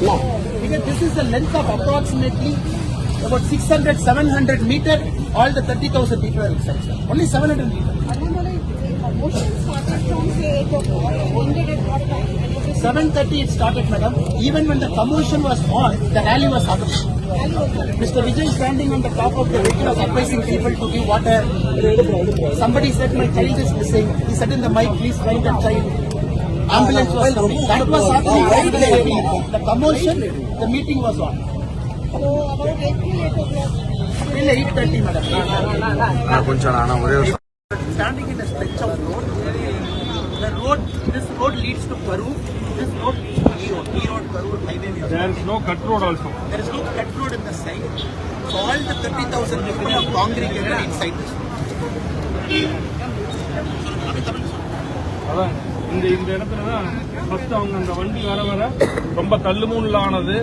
No. Because this is the length of approximately about 600, 700 meter. All the 30,000 people are inside. Sir. Only 700 meters. Motion started from say 8 o'clock and ended at what time? 7:30 it started, madam. Even when the commotion was on, the rally was happening. Mr. Vijay standing on the top of the vehicle was advising people to give water. Somebody said my child is missing. He said in the mic, please find that child. Ambulance was coming. That was happening very heavily. The commotion, the meeting was on. So about 8 to 8 o'clock. Till 8:30, madam. Standing in a stretch of road. The road, this road leads to Peru. This road leads to Erode. Erode, Peru highway. There is no cut road also. There is no cut road in the side. So all the 30,000 people are congregated inside this. அதான் இந்த இடத்துல தான் first அவங்க அந்த வண்டி வர ரொம்ப தள்ளுமுள்ளானது.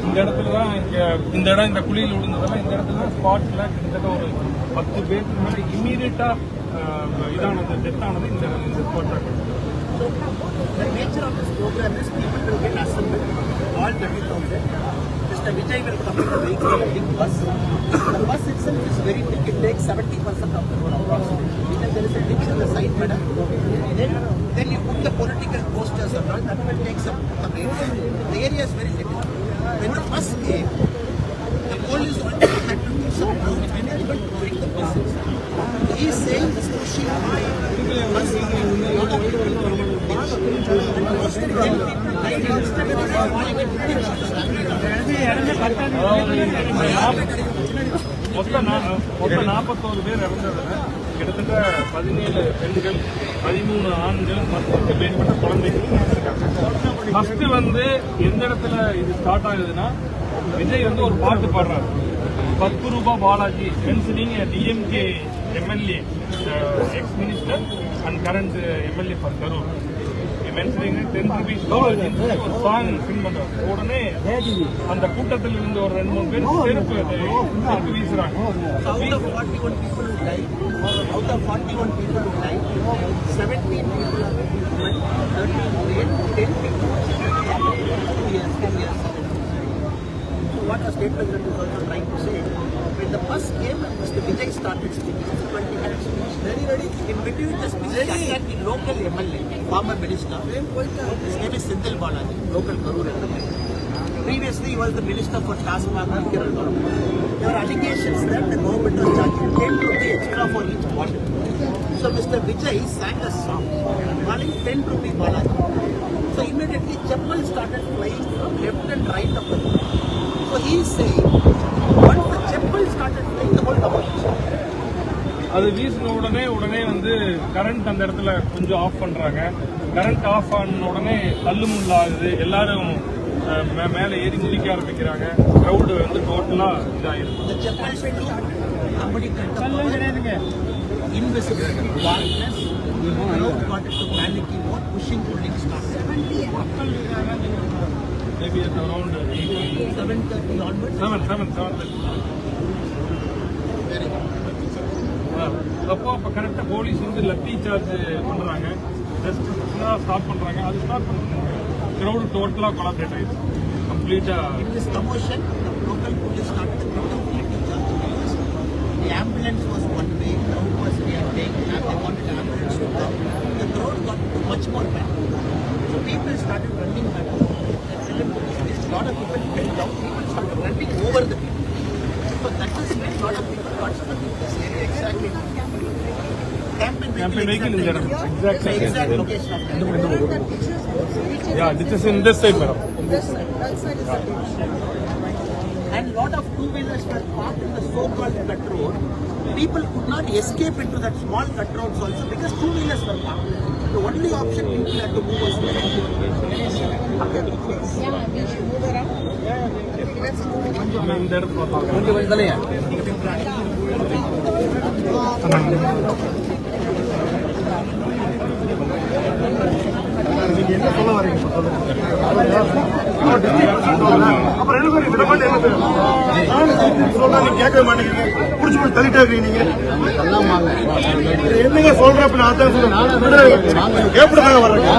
இந்த இடத்துல தான் இந்த இடம் இந்த குழியில் விழுந்ததெல்லாம் இந்த இடத்துல தான் ஸ்பாட்ல கிட்டத்தட்ட ஒரு 10 பேருக்கு முன்னாடி இம்மீடியட்டா இதானது டெத் ஆனது இந்த ஸ்பாட்ல. The nature of this program is people will get assembled, all 30,000. Mr. Vijay will come in a vehicle, a big bus. The bus itself is very big. It takes 70% of the road approximately. Because there is a ditch on the side, madam. Then you put the political posters and all, that will take some area. The area is very little. When the bus came, the police had to do some road management to bring the buses. He is saying this pushing by bus. மொத்தம் 41 பேர் இறந்ததுல கிட்டத்தட்ட 17 பெண்கள் 13 ஆண்கள் 10க்கு மேற்பட்ட குழந்தைகள். First எந்த இடத்துல இது ஸ்டார்ட் ஆகுதுன்னா விஜய் ஒரு பாட்டு பாடுறாரு. 10 ரூபாய் Balaji mentioning DMK MLA X minister and current MLA for Karur. mentioning 10 rupees ஒரு சாங் சிங் பண்றாங்க. உடனே அந்த கூட்டத்தில் இருந்து ஒரு 2-3 பேர் செருப்பு வீசுறாங்க. Out of 41 people who died, 17 people are 13 dead, 10 people. Yes. So what the state president is also trying to say, when the bus came and Mr. Vijay started speaking, 20 minutes speech. Very. In between the speech, he attacked the local MLA, former minister. His name is Senthil Balaji, local Karur MLA. Previously, he was the minister for TASMAC and Kerala. There were allegations that the government was charging 10 rupees extra for each bottle. So Mr. Vijay sang a song calling 10 rupees Balaji. So immediately Chappal started flying from left and right of the road. So he is saying, once the Chappal started flying, the whole commotion. அது வீசின உடனே current அந்த இடத்துல கொஞ்சம் of பண்றாங்க. Current off ஆன உடனே தள்ளுமுள்ளாகுது. எல்லாரும் மேல ஏறி குதிக்க ஆரம்பிக்கிறாங்க. கிரௌடு டோட்டலா இதாயிருக்கும். Maybe at around 7:30 onwards. 7:30. அப்போ கரெக்டா போலீஸ் லத்தி சார்ஜ் பண்றாங்க. ஜஸ்ட் ஸ்டாப் பண்றாங்க. அது ஸ்டாப் பண்றாங்க. கிரௌடு டோட்டலா கொலாபரேட் ஆயிடுச்சு கம்ப்ளீட்டா. In this commotion, the local police started to put lathi charge. The ambulance was one way, crowd was reacting, and they wanted ambulance to come. The crowd got much more bad. So people started running back. A lot of people fell down. People started running over the people. So that is when a lot of people got stuck in this area. Exactly. Campaign vehicle in there. Exact location of campaign. Yeah, this is in this side, madam. This side, that side is the And lot of two-wheelers were parked in the so-called cut road. People could not escape into that small cut roads also because two-wheelers were parked. The only option people had to move was the Yeah, we should move around. Let's move. இந்த இடத்துல நீங்க என்ன சொல்ல வரீங்க? அப்புறம் என்ன sir சொன்னா நீங்க கேட்க மாட்டேங்கிறீங்க. புடிச்சு போய் தள்ளிட்டே இருக்கீங்க. என்னங்க சொல்றப்ப நான் தான் சொல்றேன். எப்படி தாங்க வர்றீங்க?